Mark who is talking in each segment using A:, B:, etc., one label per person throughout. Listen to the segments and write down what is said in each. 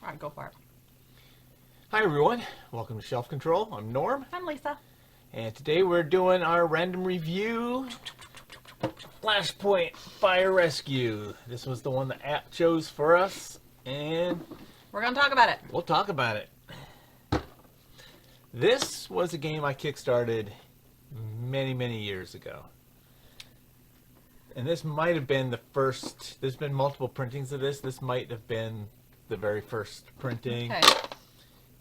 A: All right, go for it.
B: Hi everyone, welcome to Shelf Control. I'm Norm,
A: I'm Lisa.
B: and today we're doing our random review. Flashpoint Fire Rescue. This was the one the app chose for us, and
A: We're going to talk about it.
B: we'll talk about it. This was a game I kickstarted many years ago. And this might have been the first, there's been multiple printings of this. This might have been the very first printing.
A: Okay.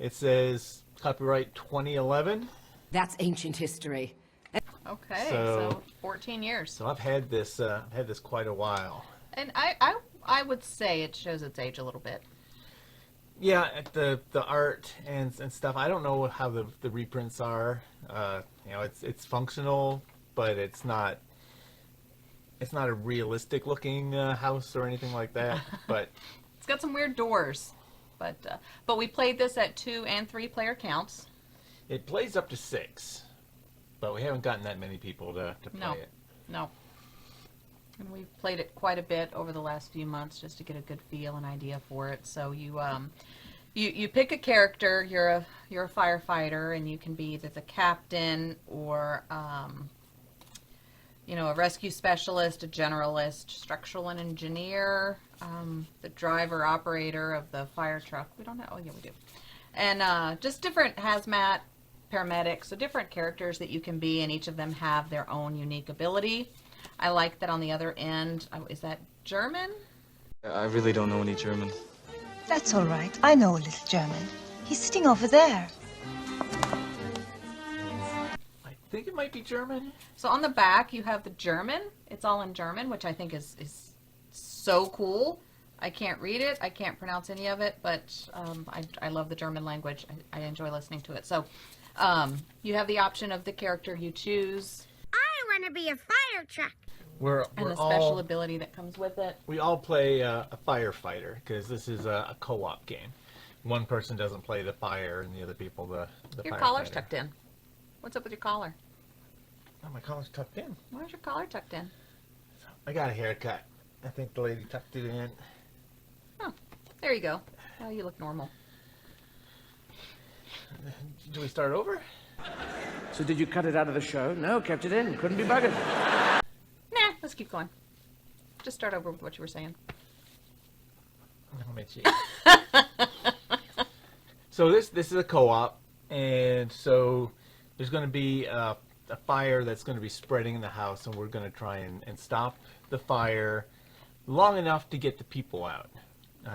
B: It says copyright 2011.
C: That's ancient history.
A: Okay,
B: So-
A: so 14 years.
B: So I've had this quite a while.
A: And I would say it shows its age a little bit.
B: Yeah, the art and stuff. I don't know how the reprints are. It's functional, but it's not a realistic looking house or anything like that. But
A: It's got some weird doors, but we played this at 2 and 3 player counts.
B: it plays up to 6. But we haven't gotten that many people to play it.
A: No. And we've played it quite a bit over the last few months just to get a good feel and idea for it. So you pick a character. You're a firefighter, and you can be either the captain or a rescue specialist, a generalist, structural and engineer, the driver operator of the fire truck. We don't know. Oh yeah, we do. And just different hazmat, paramedics, so different characters that you can be, and each of them have their own unique ability. I like that on the other end. Is that German?
D: I really don't know any German.
E: That's all right. I know a little German. He's sitting over there.
B: I think it might be German.
A: So on the back you have the German. It's all in German, which I think is so cool. I can't read it. I can't pronounce any of it, but I love the German language. I enjoy listening to it. So you have the option of the character you choose
F: I want to be a fire truck.
A: and the special ability that comes with it.
B: We all play a firefighter because this is a co-op game. One person doesn't play the fire, and the other people the
A: Your
B: firefighter.
A: collar's tucked in. What's up with your collar?
B: Oh, my collar's tucked in.
A: Where's your collar tucked in?
B: I got a haircut. I think the lady tucked it in.
A: Oh, there you go. Oh, you look normal.
B: Do we start over?
G: So did you cut it out of the show? No, kept it in. Couldn't be buggered.
A: Nah, let's keep going. Just start over with what you were saying.
B: Let me see. So this is a co-op, and so there's going to be a fire that's going to be spreading in the house, and we're going to try and stop the fire long enough to get the people out.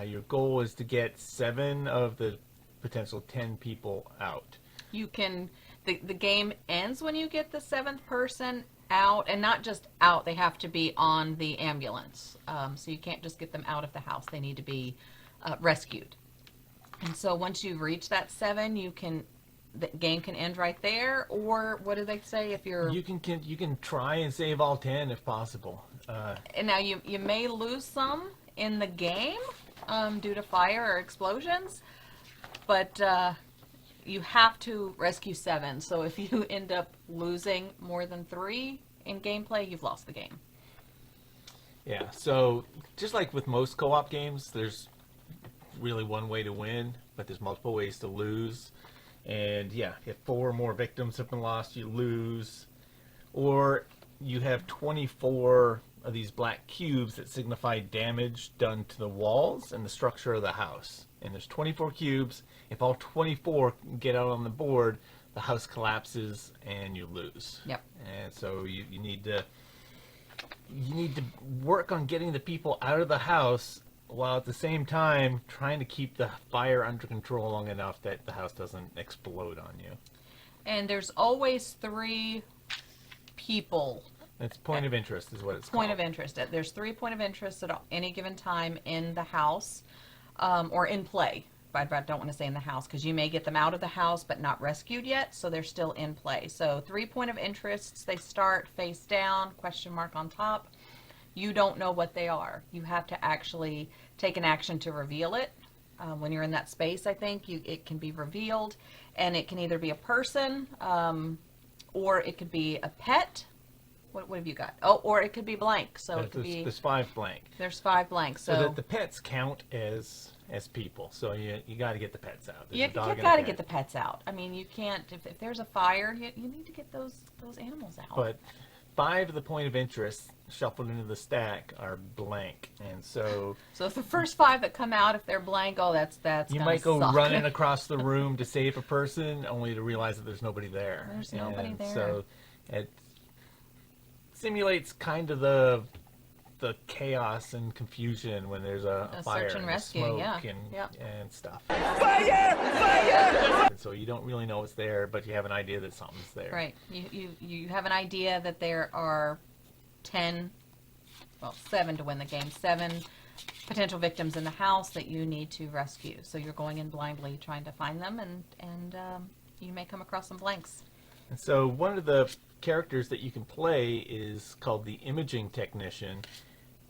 B: Your goal is to get 7 of the potential 10 people out.
A: You can, the game ends when you get the 7th person out, and not just out, they have to be on the ambulance. So you can't just get them out of the house. They need to be rescued. And so once you reach that 7, the game can end right there, or what do they say if you're...
B: You can try and save all 10 if possible.
A: And now you may lose some in the game due to fire or explosions, but you have to rescue 7. So if you end up losing more than 3 in gameplay, you've lost the game.
B: Yeah, so just like with most co-op games, there's really one way to win, but there's multiple ways to lose. And yeah, if 4 more victims have been lost, you lose. Or you have 24 of these black cubes that signify damage done to the walls and the structure of the house. And there's 24 cubes. If all 24 get out on the board, the house collapses and you lose.
A: Yep.
B: And so you need to work on getting the people out of the house while at the same time trying to keep the fire under control long enough that the house doesn't explode on you.
A: And there's always 3 people.
B: It's point of interest is what it's
A: Point
B: called.
A: of interest. There's 3 point of interest at any given time in the house or in play. But I don't want to say in the house because you may get them out of the house but not rescued yet, so they're still in play. So 3 point of interests, they start face down, question mark on top. You don't know what they are. You have to actually take an action to reveal it. When you're in that space, I think it can be revealed, and it can either be a person or it could be a pet. What have you got? Oh, or it could be blank. So it could be.
B: There's 5 blank.
A: There's 5 blanks. So
B: The pets count as as people. So you got to get the pets out. There's
A: You
B: a dog and a
A: got to
B: cat.
A: get the pets out. I mean, you can't, if there's a fire, you need to get those animals out.
B: But 5 of the point of interest shuffled into the stack are blank, and so
A: if the first 5 that come out, if they're blank, that's
B: you
A: gonna
B: might go
A: suck.
B: running across the room to save a person, only to realize that there's nobody there.
A: There's nobody
B: And
A: there.
B: So it simulates kind of the chaos and confusion when there's a fire
A: search and rescue,
B: smoke
A: yeah.
B: and
A: Yep.
B: and stuff. And so you don't really know it's there, but you have an idea that something's there.
A: Right. You have an idea that there are 7 to win the game, 7 potential victims in the house that you need to rescue. So you're going in blindly trying to find them, and you may come across some blanks.
B: And so one of the characters that you can play is called the imaging technician,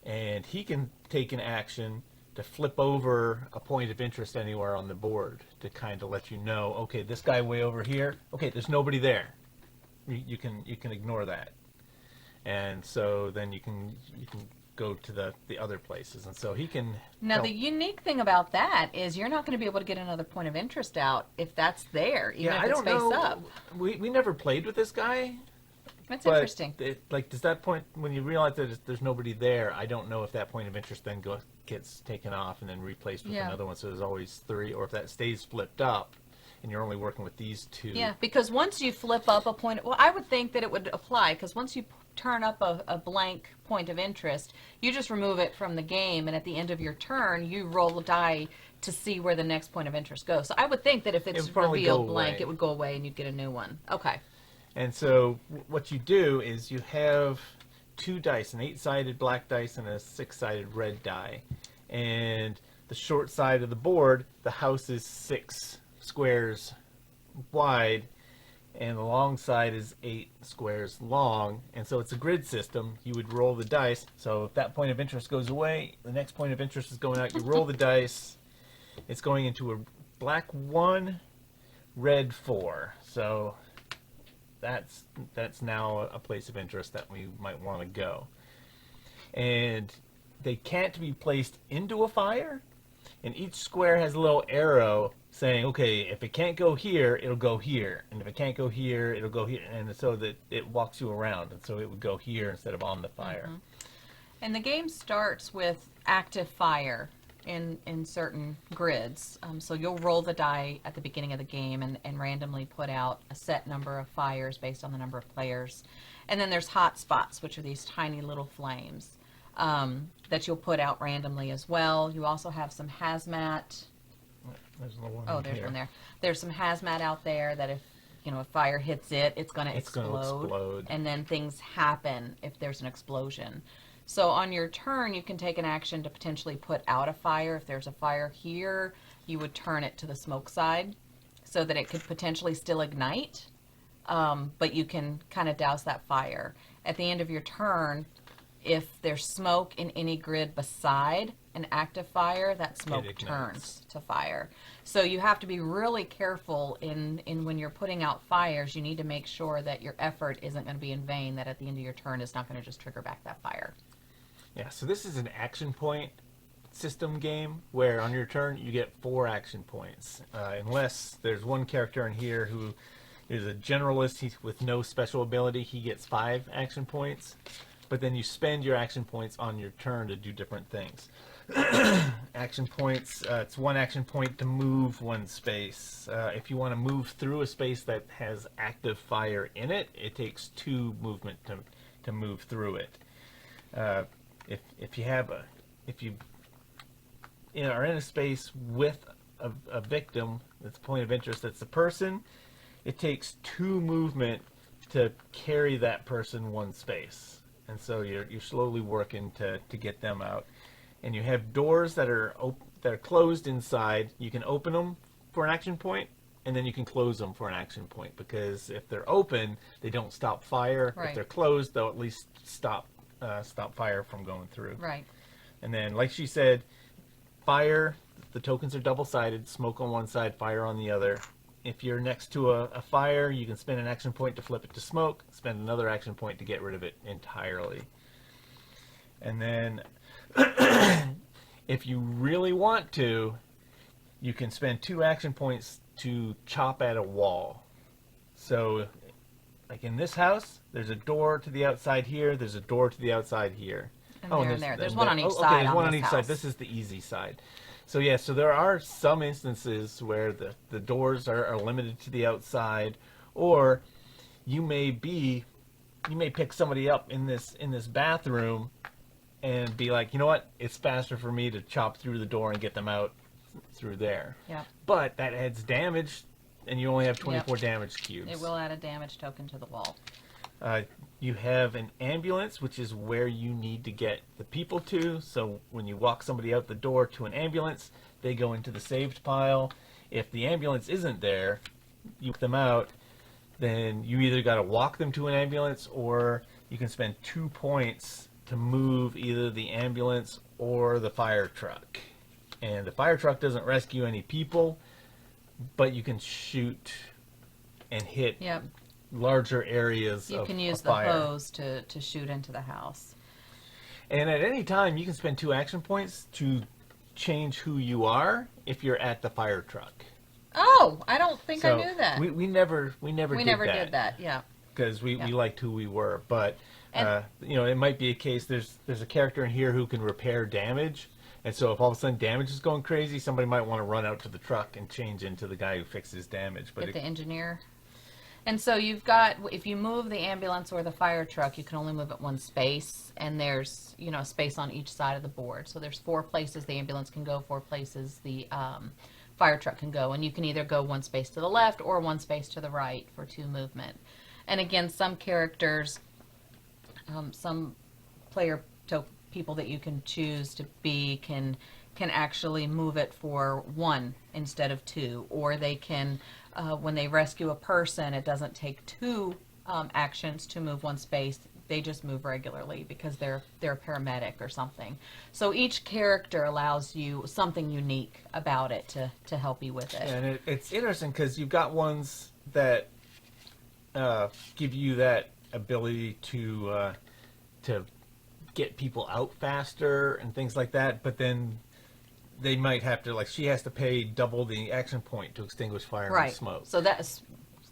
B: and he can take an action to flip over a point of interest anywhere on the board to kind of let you know, okay, this guy way over here, okay, there's nobody there. You can ignore that, and so then you can go to the other places, and so he can.
A: Now,
B: help.
A: the unique thing about that is you're not going to be able to get another point of interest out if that's there, even if
B: I
A: it's
B: don't
A: face
B: know.
A: up.
B: We never played with this guy.
A: That's
B: But
A: interesting.
B: does that point, when you realize that there's nobody there, I don't know if that point of interest then gets taken off and then replaced with
A: Yeah.
B: another one, so there's always 3, or if that stays flipped up and you're only working with these 2.
A: Yeah, because once you flip up a point, well, I would think that it would apply, because once you turn up a blank point of interest, you just remove it from the game, and at the end of your turn, you roll a die to see where the next point of interest goes. So I would think that if it's
B: would probably
A: revealed
B: go
A: blank,
B: away.
A: it would go away and you'd get a new one. Okay.
B: And so what you do is you have 2 dice, an 8-sided black dice and a 6-sided red die. And the short side of the board, the house is 6 squares wide, and the long side is 8 squares long. And so it's a grid system. You would roll the dice. So if that point of interest goes away, the next point of interest is going out. You roll the dice. It's going into a black 1, red 4. So that's now a place of interest that we might want to go. And they can't be placed into a fire, and each square has a little arrow saying, okay, if it can't go here, it'll go here, and if it can't go here, it'll go here, and so that it walks you around, and so it would go here instead of on the fire.
A: Mm-hmm. And the game starts with active fire in certain grids. So you'll roll the die at the beginning of the game and randomly put out a set number of fires based on the number of players. And then there's hot spots, which are these tiny little flames that you'll put out randomly as well. You also have some hazmat.
B: There's no one
A: Oh,
B: in
A: there's
B: here.
A: one there. There's some hazmat out there that if fire hits it, it's going to
B: It's gonna explode.
A: and then things happen if there's an explosion. So on your turn, you can take an action to potentially put out a fire. If there's a fire here, you would turn it to the smoke side so that it could potentially still ignite, but you can kind of douse that fire. At the end of your turn, if there's smoke in any grid beside an active fire, that smoke
B: ignites.
A: turns to fire. So you have to be really careful in when you're putting out fires. You need to make sure that your effort isn't going to be in vain, that at the end of your turn is not going to just trigger back that fire.
B: Yeah, so this is an action point system game where on your turn you get 4 action points. Unless there's one character in here who is a generalist with no special ability, he gets 5 action points. But then you spend your action points on your turn to do different things. Action points, it's 1 action point to move 1 space. If you want to move through a space that has active fire in it, it takes 2 movement to move through it. If you are in a space with a victim that's a point of interest, that's a person, it takes 2 movement to carry that person 1 space. And so you're slowly working to get them out. And you have doors that are closed inside. You can open them for an action point, and then you can close them for an action point, because if they're open, they don't stop fire.
A: Right.
B: If they're closed, they'll at least stop fire from going through.
A: Right.
B: And then, like she said, fire, the tokens are double-sided, smoke on one side, fire on the other. If you're next to a fire, you can spend an action point to flip it to smoke, spend another action point to get rid of it entirely. And then, if you really want to, you can spend 2 action points to chop at a wall. So, like in this house, there's a door to the outside here. There's a door to the outside here.
A: And there's one on each side.
B: Okay, there's one on
A: this
B: each
A: house.
B: side. This is the easy side. So yeah, so there are some instances where the doors are limited to the outside, or you may pick somebody up in this bathroom and be like, you know what, it's faster for me to chop through the door and get them out through there.
A: Yep.
B: But that adds damage, and you only have 24
A: Yep.
B: damage cubes.
A: It will add a damage token to the wall.
B: You have an ambulance, which is where you need to get the people to. So when you walk somebody out the door to an ambulance, they go into the saved pile. If the ambulance isn't there, you put them out, then you either got to walk them to an ambulance, or you can spend 2 points to move either the ambulance or the fire truck. And the fire truck doesn't rescue any people, but you can shoot and hit
A: Yep.
B: larger areas
A: You
B: of
A: can use
B: of
A: the
B: fire.
A: hose to shoot into the house.
B: And at any time, you can spend 2 action points to change who you are if you're at the fire truck.
A: Oh, I don't think
B: So
A: I knew that.
B: we never
A: We never did that. Yeah.
B: because we
A: Yeah.
B: liked who we were. But
A: And-
B: it might be a case there's a character in here who can repair damage, and so if all of a sudden damage is going crazy, somebody might want to run out to the truck and change into the guy who fixes damage. But
A: Get the engineer. And so you've got, if you move the ambulance or the fire truck, you can only move it one space, and there's, space on each side of the board. So there's 4 places the ambulance can go, 4 places the fire truck can go, and you can either go 1 space to the left or 1 space to the right for 2 movement. And again, some characters, some people that you can choose to be can actually move it for 1 instead of 2, or they can, when they rescue a person, it doesn't take 2 actions to move 1 space. They just move regularly because they're a paramedic or something. So each character allows you something unique about it to help you with it.
B: And it's interesting because you've got ones that give you that ability to get people out faster and things like that, but then they might have to, like, she has to pay double the action point to extinguish fire and smoke.
A: So that's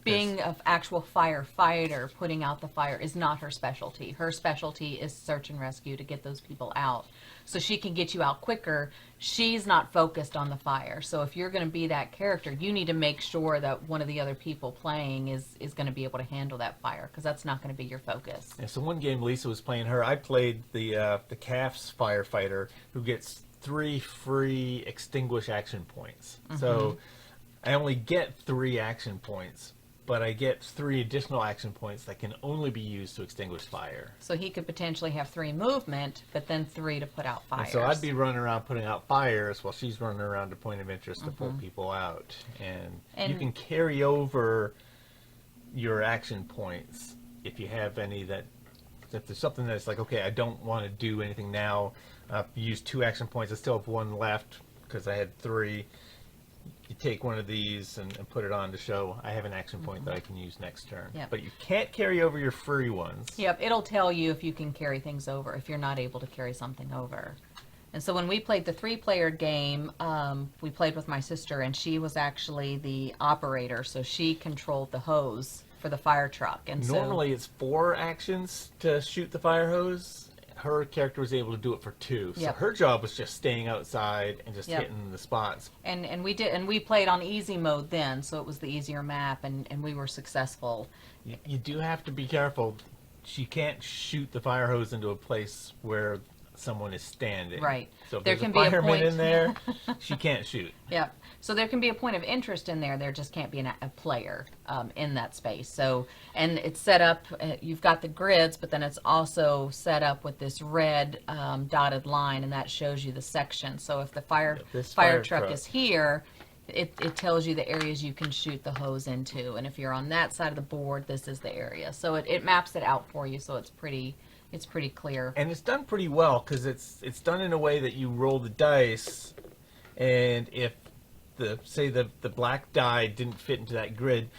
A: being an actual firefighter, putting out the fire is not her specialty. Her specialty is search and rescue to get those people out. So she can get you out quicker. She's not focused on the fire. So if you're going to be that character, you need to make sure that one of the other people playing is going to be able to handle that fire, because that's not going to be your focus.
B: Yeah, so one game Lisa was playing her, I played the CAF's firefighter who gets 3 free extinguish action points. So I only get 3 action points, but I get 3 additional action points that can only be used to extinguish fire.
A: So he could potentially have 3 movement, but then 3 to put out
B: And
A: fires.
B: so I'd be running around putting out fires while she's running around to point of interest to pull people out. And you can carry over your action points if you have any that, if there's something that's like, okay, I don't want to do anything now, use 2 action points, I still have 1 left because I had 3. You take one of these and put it on to show I have an action point that I can use next turn.
A: Yep.
B: But you can't carry over your free ones.
A: Yep, it'll tell you if you can carry things over, if you're not able to carry something over. And so when we played the 3-player game, we played with my sister, and she was actually the operator, so she controlled the hose for the fire truck. And
B: Normally it's 4 actions to shoot the fire hose. Her character was able to do it for 2. So
A: Yep.
B: her job was just staying outside and just
A: Yep.
B: hitting the spots.
A: and we played on easy mode then, so it was the easier map, and we were successful.
B: You do have to be careful. She can't shoot the fire hose into a place where someone is standing.
A: Right.
B: So if
A: There
B: there's
A: can
B: a
A: be a
B: fireman
A: point.
B: in there, she can't shoot.
A: Yep. So there can be a point of interest in there. There just can't be a player in that space. So, and it's set up, you've got the grids, but then it's also set up with this red dotted line, and that shows you the section. So if the fire
B: this
A: fire
B: fire
A: truck
B: truck.
A: is here, it tells you the areas you can shoot the hose into. And if you're on that side of the board, this is the area. So it maps it out for you, so it's pretty clear.
B: And it's done pretty well because it's done in a way that you roll the dice, and if the black die didn't fit into that grid,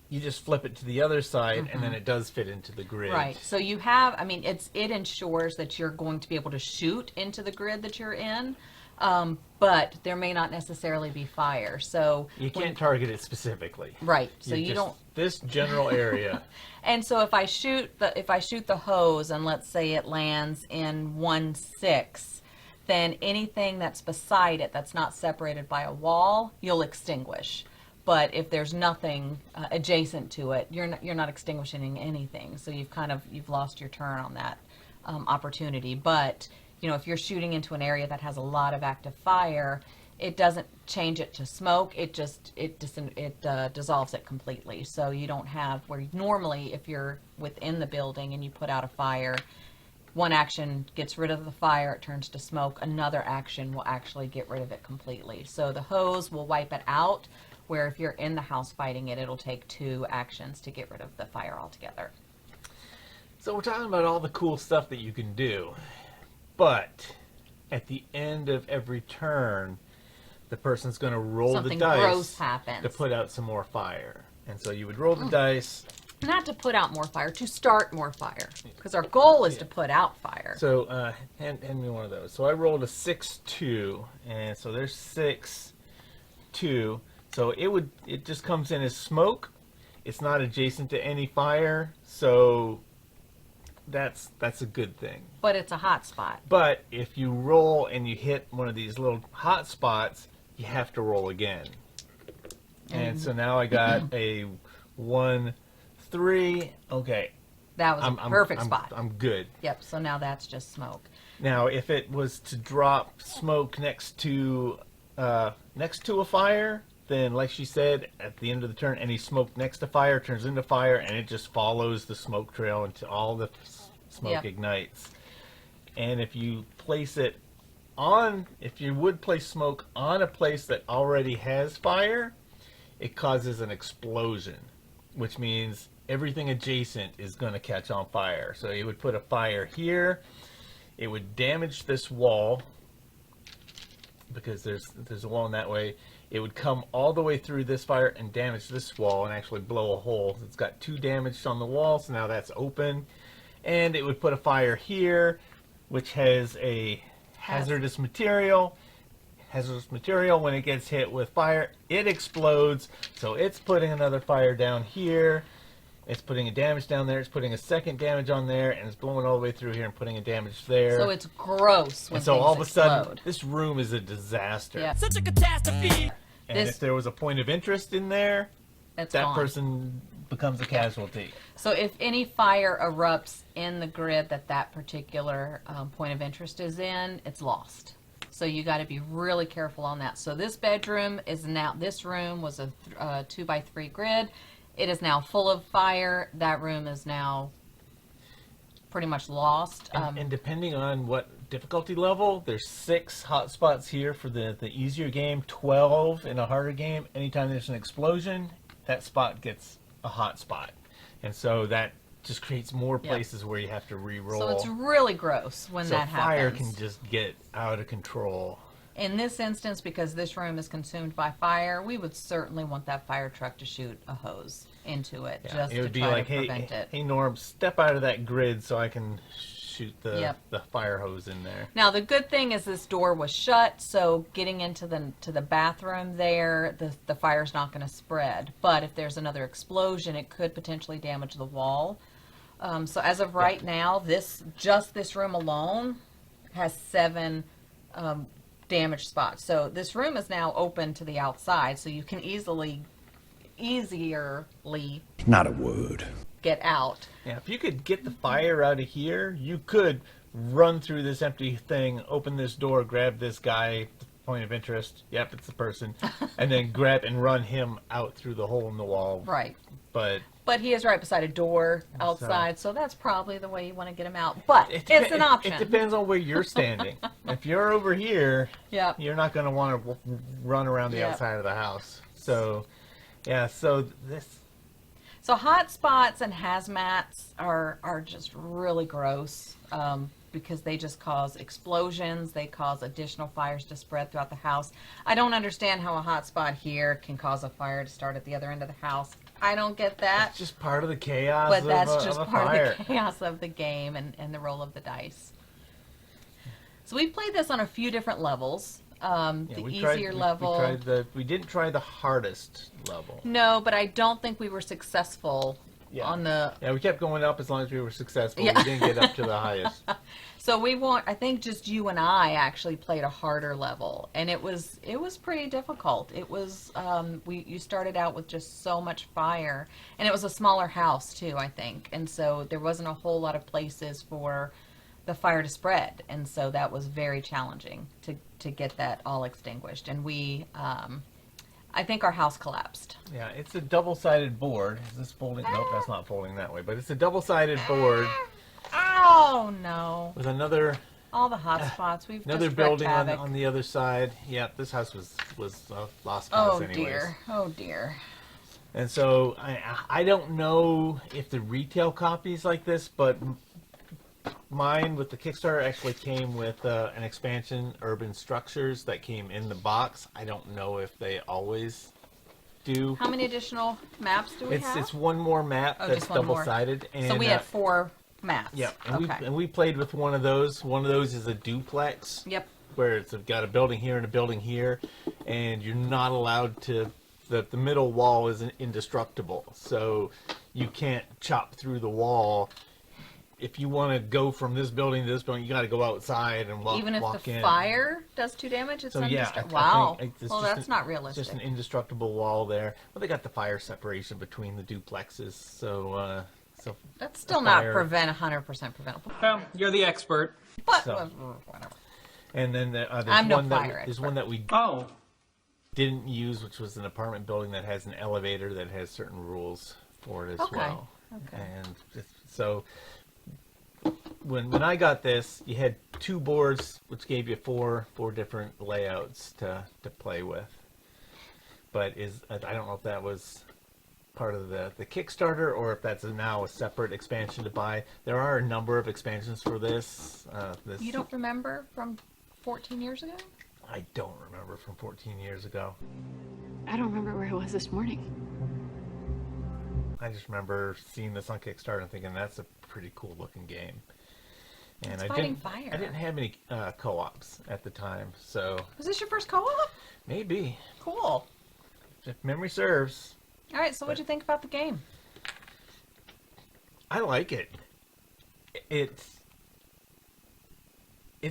B: you just flip it to the other side, and then it does fit into the grid.
A: Right. So you have, it ensures that you're going to be able to shoot into the grid that you're in. But there may not necessarily be fire. So
B: You can't target it specifically.
A: right. So you
B: just,
A: don't.
B: this general area.
A: And so if I shoot the hose and let's say it lands in 1/6, then anything that's beside it that's not separated by a wall, you'll extinguish. But if there's nothing adjacent to it, you're not extinguishing anything. So you've lost your turn on that opportunity. But if you're shooting into an area that has a lot of active fire, it doesn't change it to smoke. It dissolves it completely. So you don't have where normally if you're within the building and you put out a fire, one action gets rid of the fire, it turns to smoke. Another action will actually get rid of it completely. So the hose will wipe it out, where if you're in the house fighting it, it'll take 2 actions to get rid of the fire altogether.
B: So we're talking about all the cool stuff that you can do. But at the end of every turn, the person's going to roll
A: Something
B: the dice
A: gross happens.
B: to put out some more fire. And so you would roll the dice.
A: Not to put out more fire, to start more fire. Because our goal is to put out fire.
B: So hand me one of those. So I rolled a 6-2, and so there's 6-2. So it just comes in as smoke. It's not adjacent to any fire, so that's a good thing.
A: But it's a hot spot.
B: But if you roll and you hit one of these little hot spots, you have to roll again. And so now I got a 1-3. Okay.
A: That was a perfect spot.
B: I'm good.
A: Yep, so now that's just smoke.
B: Now, if it was to drop smoke next to a fire, then, like she said, at the end of the turn, any smoke next to fire turns into fire, and it just follows the smoke trail until all the smoke ignites. And if you place it if you would place smoke on a place that already has fire, it causes an explosion, which means everything adjacent is going to catch on fire. So you would put a fire here. It would damage this wall because there's a wall in that way. It would come all the way through this fire and damage this wall and actually blow a hole. It's got 2 damage on the wall, so now that's open. And it would put a fire here, which has a hazardous material. Hazardous material, when it gets hit with fire, it explodes. So it's putting another fire down here. It's putting a damage down there. It's putting a second damage on there, and it's blowing all the way through here and putting a damage there.
A: So it's gross when
B: and so
A: things
B: all of a sudden,
A: explode.
B: this room is a disaster.
A: Yep.
H: Such a catastrophe!
B: And if there was a point of interest in there,
A: It's
B: that
A: gone.
B: person becomes a casualty.
A: So if any fire erupts in the grid that particular point of interest is in, it's lost. So you got to be really careful on that. So this bedroom is now, this room was a 2x3 grid. It is now full of fire. That room is now pretty much lost.
B: And depending on what difficulty level, there's 6 hotspots here for the easier game, 12 in a harder game. Anytime there's an explosion, that spot gets a hotspot. And so that just creates more places where you have to re-roll.
A: So it's really gross when that happens.
B: So fire can just get out of control.
A: In this instance, because this room is consumed by fire, we would certainly want that fire truck to shoot a hose into it, just
B: it would
A: to
B: be
A: try
B: like,
A: to prevent it.
B: Hey Norm, step out of that grid so I can shoot the fire hose in there.
A: Now the good thing is this door was shut, so getting into the bathroom there, the fire's not going to spread. But if there's another explosion, it could potentially damage the wall. So as of right now, this room alone has 7 damage spots. So this room is now open to the outside, so you can easily
G: Not a word.
A: get out.
B: Yeah, if you could get the fire out of here, you could run through this empty thing, open this door, grab this guy, point of interest, yep, it's the person, and then grab and run him out through the hole in the wall.
A: Right.
B: But
A: he is right beside a door outside, so that's probably the way you want to get him out. But it's an option.
B: It depends on where you're standing. If you're over here,
A: Yep.
B: you're not going to want to run around the
A: Yep.
B: outside of the house. So, yeah, so this...
A: So hot spots and hazmats are just really gross because they just cause explosions. They cause additional fires to spread throughout the house. I don't understand how a hot spot here can cause a fire to start at the other end of the house. I don't get that.
B: It's just part of the chaos
A: But that's
B: of
A: just
B: a
A: part
B: fire.
A: of the chaos of the game and the roll of the dice. So we've played this on a few different levels. The easier level.
B: We didn't try the hardest level.
A: No, but I don't think we were successful on the.
B: Yeah, we kept going up as long as we were successful.
A: Yeah.
B: We didn't get up to the highest.
A: So I think just you and I actually played a harder level, and it was pretty difficult. It was you started out with just so much fire, and it was a smaller house too, I think, and so there wasn't a whole lot of places for the fire to spread, and so that was very challenging to get that all extinguished. And we, I think our house collapsed.
B: Yeah, it's a double-sided board. Is this folding? Nope, that's not folding that way. But it's a double-sided board
A: Oh no!
B: with another
A: All the hot spots. We've
B: another
A: just wreaked
B: building
A: havoc.
B: on the other side. Yeah, this house was lost cause
A: Oh
B: anyways.
A: dear! Oh dear!
B: And so I don't know if the retail copies like this, but mine with the Kickstarter actually came with an expansion, Urban Structures, that came in the box. I don't know if they always do.
A: How many additional maps do we have?
B: It's one more map
A: Oh,
B: that's
A: just one more.
B: double-sided. And,
A: So we had 4 maps.
B: Yeah, and,
A: Okay.
B: we played with one of those. One of those is a duplex.
A: Yep.
B: Where it's got a building here and a building here, and you're not allowed to. The middle wall is indestructible, so you can't chop through the wall. If you want to go from this building to this building, you got to go outside and walk.
A: Even if
B: walk
A: the
B: in.
A: fire does 2 damage, it's
B: So yeah,
A: indestructible.
B: I
A: Wow.
B: think it's
A: Well,
B: just
A: that's
B: an-
A: not realistic.
B: Just an indestructible wall there. Well, they got the fire separation between the duplexes, so
A: That's still
B: the
A: not
B: fire-
A: 100% preventable.
H: Well, you're the expert.
A: But
B: So-
A: whatever.
B: And then there's
A: I'm no
B: one
A: fire
B: there's
A: expert.
B: one that we
H: Oh,
B: didn't use, which was an apartment building that has an elevator that has certain rules for it as
A: Okay.
B: well.
A: Okay.
B: And so when I got this, you had 2 boards, which gave you four different layouts to play with. But I don't know if that was part of the Kickstarter or if that's now a separate expansion to buy. There are a number of expansions for this.
A: You don't remember from 14 years ago?
B: I don't remember from 14 years ago.
I: I don't remember where I was this morning.
B: I just remember seeing this on Kickstarter and thinking that's a pretty cool looking game. And
A: It's
B: I
A: fighting
B: didn't
A: fire.
B: I didn't have any co-ops at the time, so
A: Was this your first co-op?
B: maybe
A: Cool.
B: if memory serves.
A: All right, so what'd you think about the game?
B: I like it. It's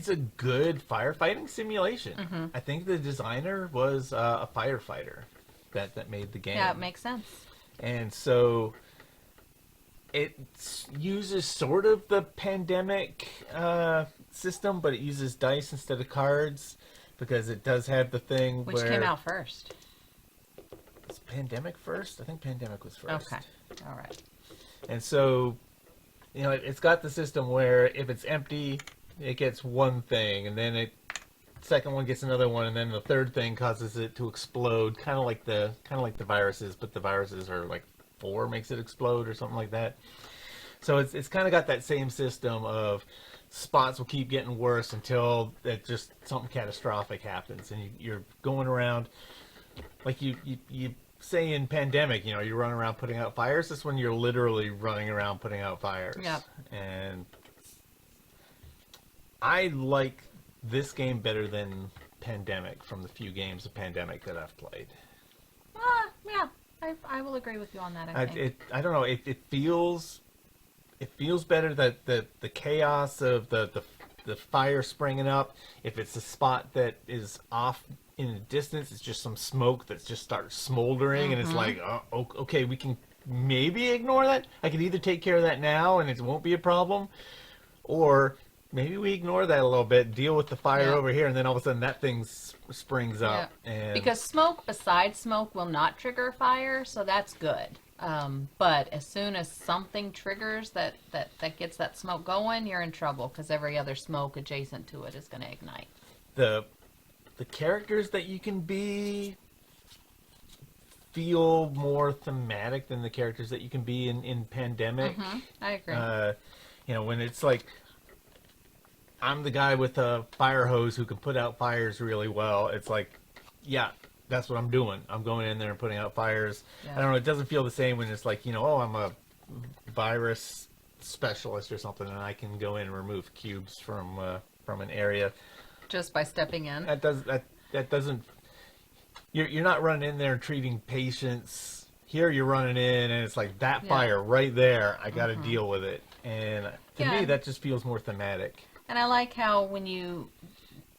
B: a good firefighting simulation.
A: Mm-hmm.
B: I think the designer was a firefighter that made the game.
A: Yeah, it makes sense.
B: And so it uses sort of the pandemic system, but it uses dice instead of cards because it does have the thing
A: Which
B: where...
A: came out first?
B: Is Pandemic first? I think Pandemic was first.
A: Okay. All right.
B: And so, it's got the system where if it's empty, it gets one thing, and then second one gets another one, and then the third thing causes it to explode, kind of like the viruses, but the viruses are like 4 makes it explode or something like that. So it's kind of got that same system of spots will keep getting worse until it just something catastrophic happens, and you're going around like you say in Pandemic, you run around putting out fires. This one you're literally running around putting out fires.
A: Yeah.
B: And I like this game better than Pandemic from the few games of Pandemic that I've played.
A: Yeah, I will agree with you on that. I think.
B: I don't know. It feels better that the chaos of the fire springing up. If it's a spot that is off in the distance, it's just some smoke that just starts smoldering, and it's like, oh, okay, we can maybe ignore that. I can either take care of that now, and it won't be a problem, or maybe we ignore that a little bit, deal with the fire
A: Yeah.
B: over here, and then all of a sudden that thing springs up.
A: Yeah.
B: And
A: Because smoke besides smoke will not trigger fire, so that's good. But as soon as something triggers that gets that smoke going, you're in trouble because every other smoke adjacent to it is going to ignite.
B: The characters that you can be feel more thematic than the characters that you can be in Pandemic.
A: I agree.
B: When it's like, I'm the guy with a fire hose who can put out fires really well. It's like, yeah, that's what I'm doing. I'm going in there and putting out fires.
A: Yeah.
B: I don't know. It doesn't feel the same when it's like, oh, I'm a virus specialist or something, and I can go in and remove cubes from an area.
A: Just by stepping in.
B: That that doesn't. You're not running in there and treating patients. Here you're running in and it's like that
A: Yeah.
B: fire right there. I got to deal with it, and to
A: Yeah.
B: me that just feels more thematic.
A: And I like how when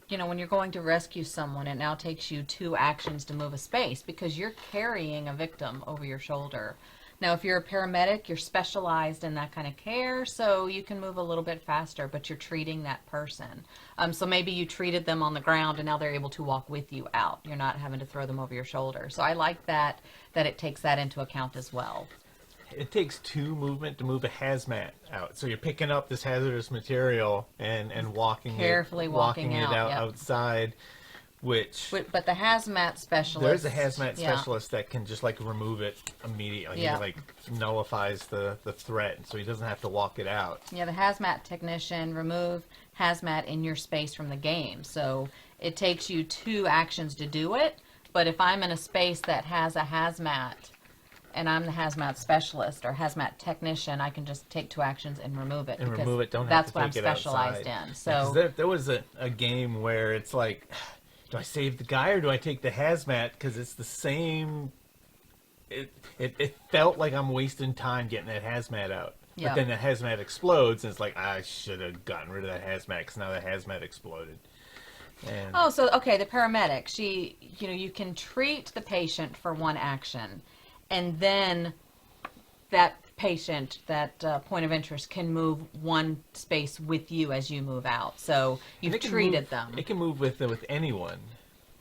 A: when you're going to rescue someone, it now takes you 2 actions to move a space because you're carrying a victim over your shoulder. Now, if you're a paramedic, you're specialized in that kind of care, so you can move a little bit faster, but you're treating that person. So maybe you treated them on the ground and now they're able to walk with you out. You're not having to throw them over your shoulder. So I like that it takes that into account as well.
B: It takes 2 movement to move a hazmat out. So you're picking up this hazardous material and walking
A: Carefully walking
B: it
A: out,
B: out
A: yep.
B: outside, which
A: But the hazmat specialist...
B: there's a hazmat
A: yeah.
B: specialist that can just like remove it immediately.
A: Yeah.
B: He like nullifies the threat, so he doesn't have to walk it out.
A: Yeah, the hazmat technician remove hazmat in your space from the game. So it takes you 2 actions to do it. But if I'm in a space that has a hazmat and I'm the hazmat specialist or hazmat technician, I can just take 2 actions and remove it.
B: And
A: because
B: remove it, don't
A: that's
B: have to
A: what I'm
B: take it
A: specialized
B: outside.
A: in.
B: Yeah, 'cause
A: So
B: there was a game where it's like, do I save the guy or do I take the hazmat? Because it's the same. It felt like I'm wasting time getting that hazmat out.
A: Yeah.
B: But then the hazmat explodes, and it's like, I should have gotten rid of that hazmat because now the hazmat exploded. And
A: Oh, so okay, the paramedic, you can treat the patient for 1 action, and then that patient, that point of interest, can move 1 space with you as you move out. So you've
B: it can
A: treated
B: move-
A: them.
B: It can move with anyone,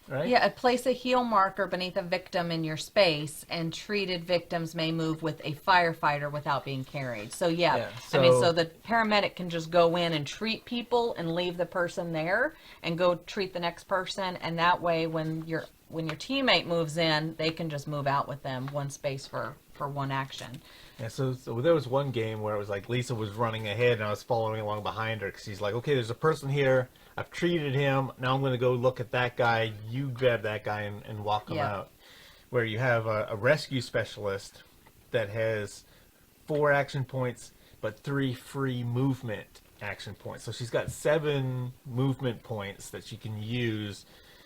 B: right?
A: Yeah, place a heal marker beneath a victim in your space, and treated victims may move with a firefighter without being carried. So yeah, I mean,
B: so-
A: so the paramedic can just go in and treat people and leave the person there and go treat the next person, and that way when your teammate moves in, they can just move out with them 1 space for 1 action.
B: Yeah, so there was one game where it was like Lisa was running ahead and I was following along behind her because she's like, okay, there's a person here. I've treated him. Now I'm going to go look at that guy. You grab that guy and walk him
A: Yeah.
B: out. Where you have a rescue specialist that has 4 action points but 3 free movement action points. So she's got 7 movement points that she can use,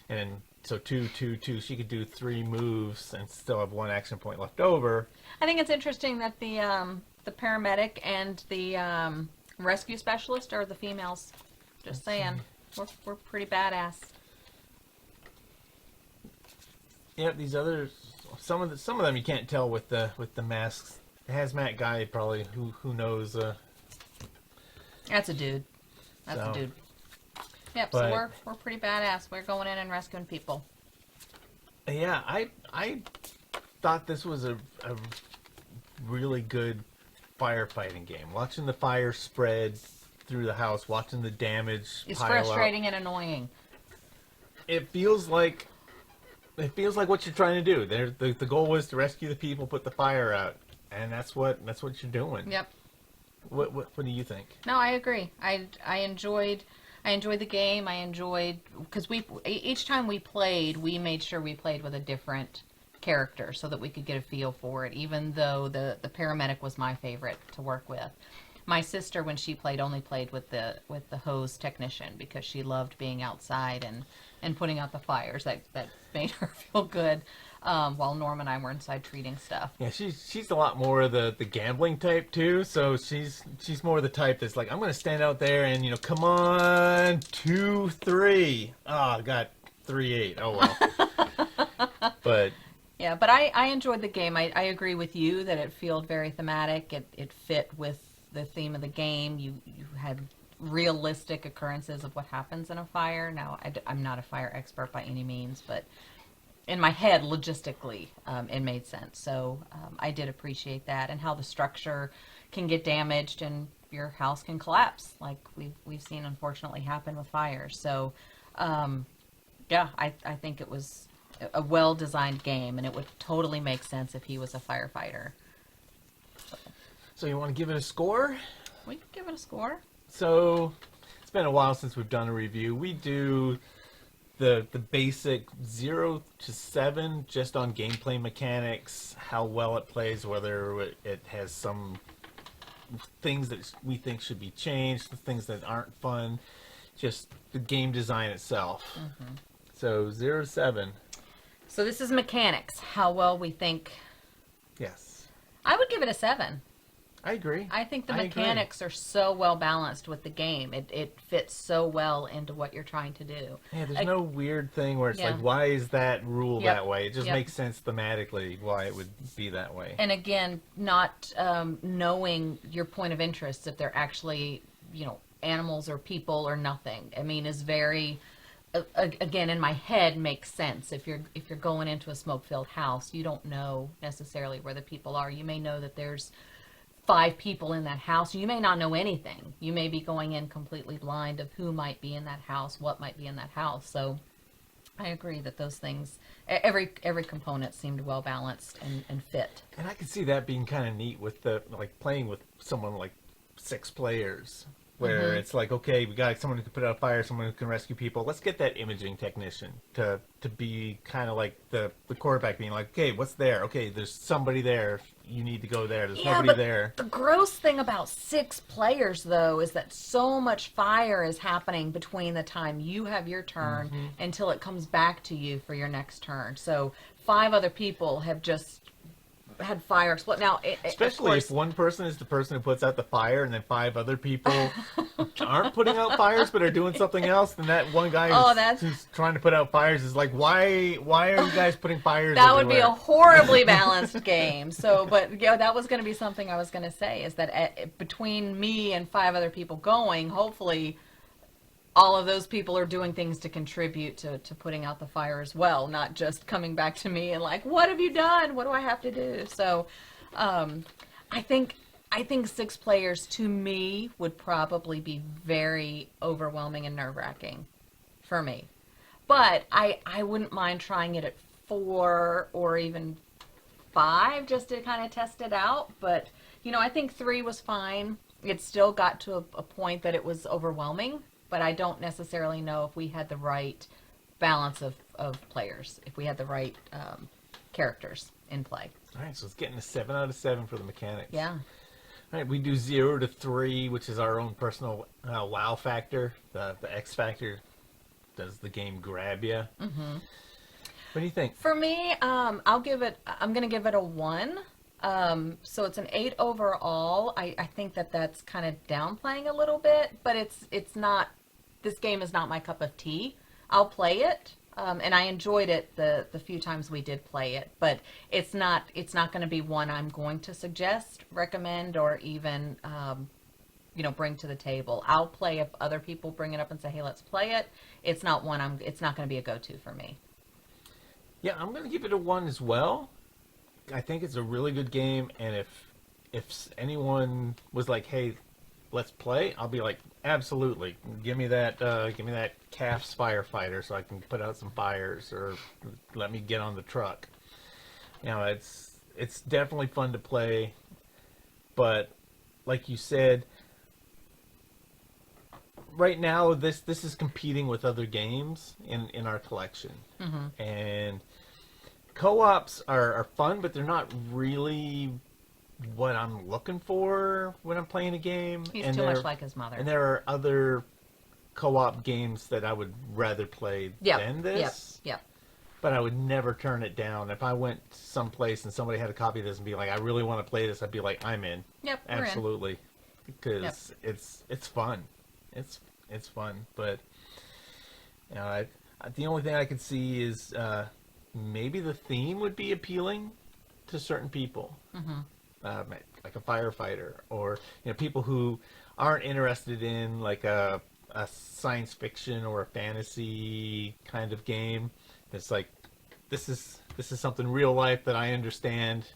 B: and so 2, 2, 2. She could do 3 moves and still have 1 action point left over.
A: I think it's interesting that the paramedic and the rescue specialist are the females. Just saying, we're pretty badass.
B: Yeah, these others, some of them you can't tell with the masks. The hazmat guy probably who knows.
A: That's a dude. That's
B: So,
A: a dude. Yep.
B: but-
A: So we're pretty badass. We're going in and rescuing people.
B: Yeah, I thought this was a really good firefighting game. Watching the fire spread through the house, watching the damage
A: It's
B: pile
A: frustrating and annoying.
B: up. It feels like what you're trying to do. The goal was to rescue the people, put the fire out, and that's what you're doing.
A: Yep.
B: What do you think?
A: No, I agree. I enjoyed the game. I enjoyed because each time we played, we made sure we played with a different character so that we could get a feel for it. Even though the paramedic was my favorite to work with, my sister, when she played, only played with the hose technician because she loved being outside and putting out the fires. That made her feel good. While Norm and I were inside treating stuff.
B: Yeah, she's a lot more of the gambling type too. So she's more the type that's like, I'm gonna stand out there and come on, 2, 3. Oh, I got 3-8. Oh well. But
A: Yeah, but I enjoyed the game. I agree with you that it felt very thematic. It fit with the theme of the game. You had realistic occurrences of what happens in a fire. Now, I'm not a fire expert by any means, but in my head, logistically, it made sense. So I did appreciate that, and how the structure can get damaged and your house can collapse, like we've seen unfortunately happen with fires. So yeah, I think it was a well-designed game, and it would totally make sense if he was a firefighter.
B: so you want to give it a score?
A: We can give it a score.
B: So it's been a while since we've done a review. We do the basic 0 to 7 just on gameplay mechanics, how well it plays, whether it has some things that we think should be changed, the things that aren't fun, just the game design itself. So 0 to 7.
A: So this is mechanics. How well we think.
B: Yes.
A: I would give it a 7.
B: I agree.
A: I think the
B: I agree.
A: mechanics are so well balanced with the game. It fits so well into what you're trying to do.
B: Yeah, there's no weird thing where it's
A: Yeah.
B: like, why is that rule
A: Yep.
B: that way? It just
A: Yep.
B: makes sense thematically why it would be that way.
A: And again, not knowing your point of interest, if they're actually, animals or people or nothing. I mean, is very, again, in my head makes sense. If you're going into a smoke-filled house, you don't know necessarily where the people are. You may know that there's 5 people in that house. You may not know anything. You may be going in completely blind of who might be in that house, what might be in that house. So I agree that those things, every component seemed well balanced and fit.
B: And I could see that being kind of neat with the playing with someone like 6 players, where it's like, okay, we got someone who can put out a fire, someone who can rescue people. Let's get that imaging technician to be kind of like the quarterback, being like, okay, what's there? Okay, there's somebody there. You need to go there. There's nobody there.
A: The gross thing about 6 players, though, is that so much fire is happening between the time you have your turn until it comes back to you for your next turn. So 5 other people have just had fire explode. Now,
B: Especially if one person is the person who puts out the fire, and then 5 other people aren't putting out fires but are doing something else, then that one guy who's trying to put out fires is like, why are you guys putting fires
A: that
B: everywhere?
A: would be a horribly balanced game. So, but that was going to be something I was going to say, is that between me and 5 other people going, hopefully all of those people are doing things to contribute to putting out the fire as well, not just coming back to me and like, what have you done? What do I have to do? So I think 6 players to me would probably be very overwhelming and nerve-wracking for me. But I wouldn't mind trying it at 4 or even 5 just to kind of test it out. But, I think 3 was fine. It still got to a point that it was overwhelming. But I don't necessarily know if we had the right balance of players, if we had the right characters in play.
B: All right, so it's getting a 7 out of 7 for the mechanics.
A: Yeah.
B: All right, we do 0 to 3, which is our own personal wow factor, the X factor. Does the game grab you? Mm-hmm. What do you think?
A: For me, I'm going to give it a 1. So it's an 8 overall. I think that's kind of downplaying a little bit, but it's not, this game is not my cup of tea. I'll play it. And I enjoyed it the few times we did play it, but it's not going to be one I'm going to suggest, recommend, or even, bring to the table. I'll play if other people bring it up and say, hey, let's play it. It's not it's not going to be a go-to for me.
B: Yeah, I'm going to give it a 1 as well. I think it's a really good game, and if anyone was like, hey, let's play, I'll be like, absolutely. Give me that calf's firefighter so I can put out some fires, or let me get on the truck. It's definitely fun to play, but like you said, right now this is competing with other games in our collection. Mm-hmm. And co-ops are fun, but they're not really what I'm looking for when I'm playing a game.
A: He's too much like his mother.
B: And there are other co-op games that I would rather play than this.
A: Yep.
B: But I would never turn it down. If I went someplace and somebody had a copy of this and be like, I really want to play this, I'd be like, I'm in.
A: Yep,
B: absolutely. Because it's fun. It's fun. But the only thing I could see is maybe the theme would be appealing to certain people. Mm-hmm. Like a firefighter, or people who aren't interested in like a science fiction or a fantasy kind of game. It's like this is something real life that I understand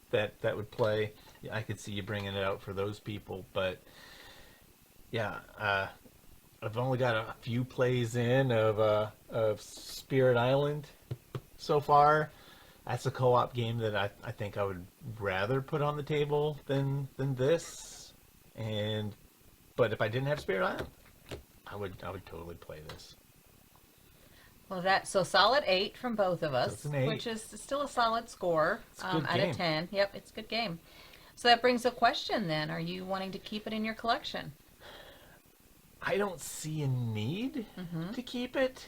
B: that would play. Yeah, I could see you bringing it out for those people, but yeah, I've only got a few plays in of Spirit Island so far. That's a co-op game that I think I would rather put on the table than this. But if I didn't have Spirit Island, I would totally play this.
A: Well, so solid 8 from both of us,
B: So it's an 8.
A: which is still a solid score
B: Good
A: out
B: game.
A: of 10. Yep, it's a good game. So that brings a question then. Are you wanting to keep it in your collection?
B: I don't see a need to keep it.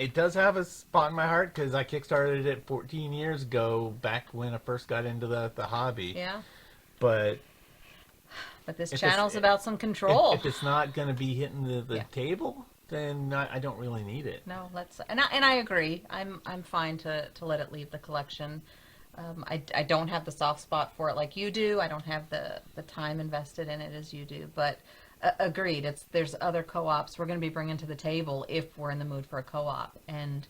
B: It does have a spot in my heart because I kickstarted it 14 years ago, back when I first got into the hobby.
A: Yeah.
B: But
A: This
B: If
A: channel's
B: it's-
A: about some control.
B: if it's not going to be hitting the
A: Yeah.
B: table, then I don't really need it.
A: No, and I agree. I'm fine to let it leave the collection. I don't have the soft spot for it like you do. I don't have the time invested in it as you do. But agreed. There's other co-ops we're going to be bringing to the table if we're in the mood for a co-op, and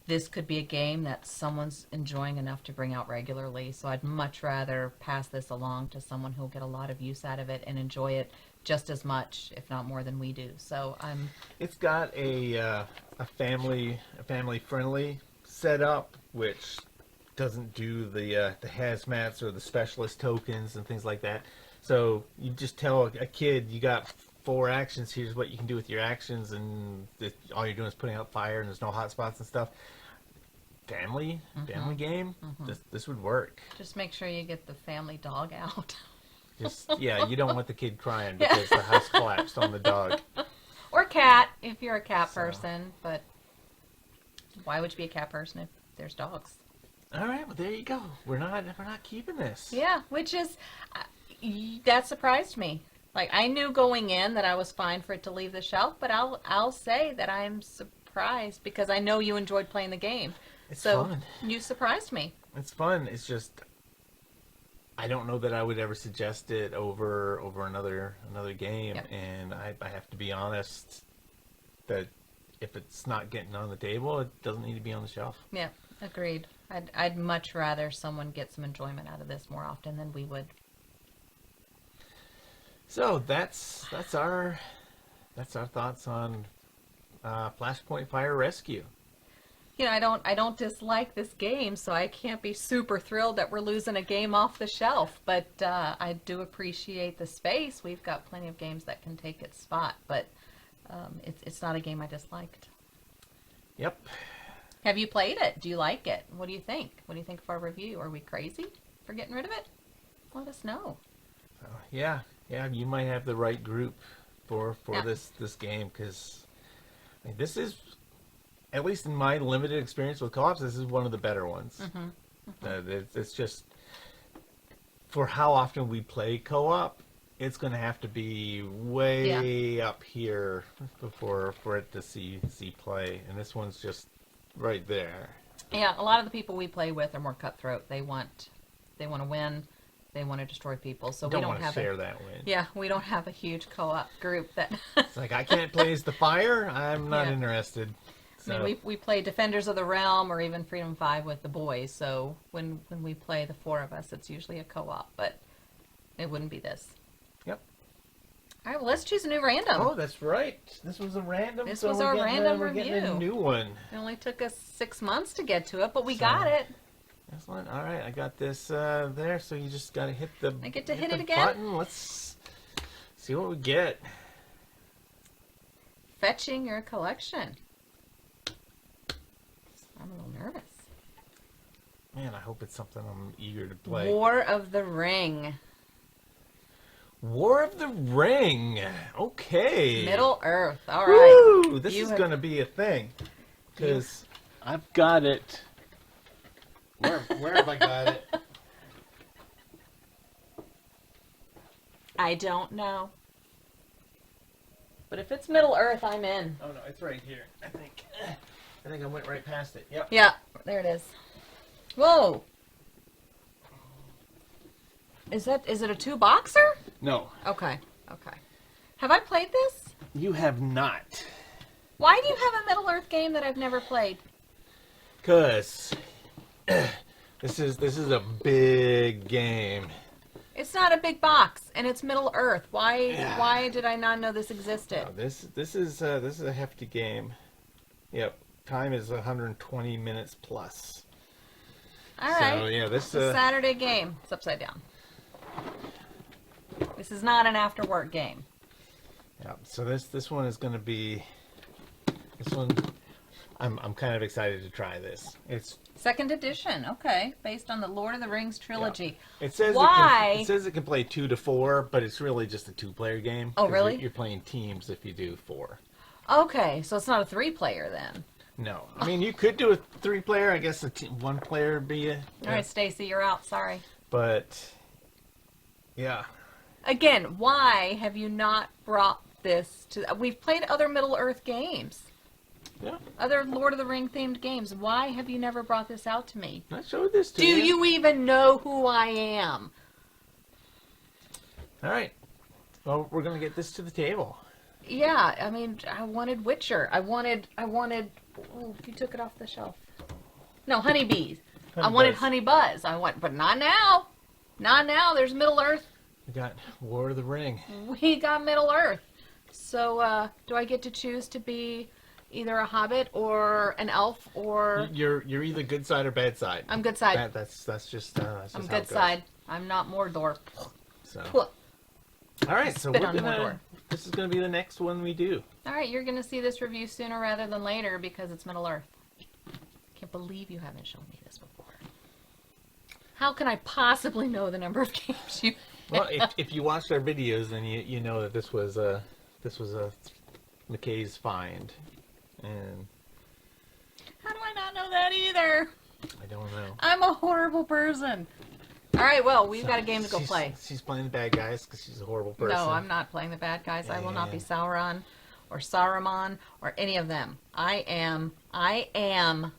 A: this could be a game that someone's enjoying enough to bring out regularly. So I'd much rather pass this along to someone who'll get a lot of use out of it and enjoy it just as much, if not more, than we do. So
B: It's got a family friendly setup, which doesn't do the hazmats or the specialist tokens and things like that. So you just tell a kid, you got 4 actions, here's what you can do with your actions, and all you're doing is putting out fire, and there's no hot spots and stuff. Family game, this would work.
A: just make sure you get the family dog out.
B: You don't want the kid crying because the house collapsed on the dog.
A: Or cat, if you're a cat
B: So.
A: person. But why would you be a cat person if there's dogs?
B: All right, well there you go. We're not keeping this.
A: Yeah, which is that surprised me. Like, I knew going in that I was fine for it to leave the shelf, but I'll say that I'm surprised because I know you enjoyed playing the game.
B: It's
A: So
B: fun.
A: you surprised me.
B: It's fun. It's just I don't know that I would ever suggest it over another game.
A: Yep.
B: And I have to be honest that if it's not getting on the table, it doesn't need to be on the shelf.
A: Yeah, agreed. I'd much rather someone get some enjoyment out of this more often than we would.
B: So that's our thoughts on Flashpoint Fire Rescue.
A: You know, I don't dislike this game, so I can't be super thrilled that we're losing a game off the shelf. But I do appreciate the space. We've got plenty of games that can take its spot, but it's not a game I disliked.
B: Yep.
A: Have you played it? Do you like it? What do you think? What do you think of our review? Are we crazy for getting rid of it? Let us know.
B: Yeah, you might have the right group for
A: Yeah.
B: this game, because this is, at least in my limited experience with co-ops, this is one of the better ones. It's just, for how often we play co-op, it's going to have to be way up here for it to see play, and this one's just right there.
A: Yeah, a lot of the people we play with are more cutthroat. They want to win. They want to destroy people. So we
B: Don't
A: don't
B: want to
A: have
B: share that win.
A: Yeah, we don't have a huge co-op group that.
B: It's like, I can't play as the fire. I'm not
A: Yeah.
B: interested. So.
A: I mean, we play Defenders of the Realm or even Freedom 5 with the boys. So when we play the 4 of us, it's usually a co-op, but it wouldn't be this.
B: Yep.
A: All right, well, let's choose a new random.
B: Oh, that's right. This was a random.
A: This
B: so
A: was
B: we're
A: our
B: getting
A: random
B: we're getting a
A: review.
B: new one.
A: It only took us 6 months to get to it, but we
B: So-
A: got it.
B: Excellent. All right, I got this there. So you just gotta hit the.
A: I get to hit
B: the
A: it again?
B: Button. Let's see what we get.
A: Fetching your collection. I'm a little nervous.
B: Man, I hope it's something I'm eager to play.
A: War of the Ring.
B: War of the Ring. Okay.
A: Middle Earth. All right.
B: Woo! This
A: You
B: is
A: have-
B: gonna be a thing. Because I've got it. Where have I got it?
A: I don't know. But if it's Middle Earth, I'm in.
B: Oh no, it's right here. I think I went right past it. Yep.
A: Yeah, there it is. Whoa. Is it a 2-boxer?
B: No,
A: Okay. Have I played this?
B: you have not.
A: Why do you have a Middle Earth game that I've never played?
B: Cause this is a big game.
A: It's not a big box, and it's Middle Earth. Why did I not know this existed?
B: No, this is a hefty game. Yep. Time is 120 minutes plus.
A: All right.
B: So yeah, this
A: It's a Saturday game. It's upside down. This is not an after work game.
B: yeah. So this one is going to be this one. I'm kind of excited to try this. It's
A: Second edition. Okay. Based on the Lord of the Rings trilogy.
B: it says
A: Why?
B: it says it can play 2 to 4, but it's really just a 2-player game.
A: Oh,
B: 'cause
A: really?
B: You're playing teams if you do 4.
A: Okay. So it's not a 3-player then.
B: No. I mean, you could do a 3-player. I guess one player would be a.
A: All right, Stacy, you're out. Sorry.
B: But, yeah.
A: Again, why have you not brought this to... We've played other Middle-earth games.
B: Yeah.
A: Other Lord of the Ring themed games. Why have you never brought this out to me?
B: I showed this to
A: Do
B: you.
A: you even know who I am?
B: All right. Well, we're going to get this to the table.
A: Yeah, I mean, I wanted Witcher. I wanted, oh, you took it off the shelf. No, honeybees. I wanted Honey Buzz. But not now. Not now. There's Middle Earth.
B: We got War of the Ring.
A: We got Middle Earth. So, do I get to choose to be either a hobbit or an elf or...
B: You're either good side or bad side.
A: I'm good side.
B: That's just
A: I'm
B: how
A: good
B: it goes.
A: side. I'm not Mordor.
B: So.
A: All
B: All right, so
A: Spit
B: we're
A: on
B: gonna.
A: Mordor.
B: This is gonna be the next one we do.
A: right, you're going to see this review sooner rather than later because it's Middle Earth. Can't believe you haven't shown me this before. How can I possibly know the number of games you...
B: Well, if you watched our videos, then you know that this was a McKay's find, and
A: How do I not know that either?
B: I don't know.
A: I'm a horrible person. All right, well, we've got a game to go play.
B: She's playing the bad guys because she's a horrible person.
A: No, I'm not playing the bad guys. I will not be
B: Yeah.
A: Sauron or Saruman or any of them. I am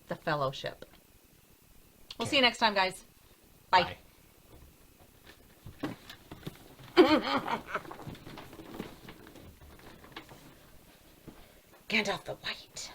A: the Fellowship. We'll see you next time, guys. Bye. Gandalf the White.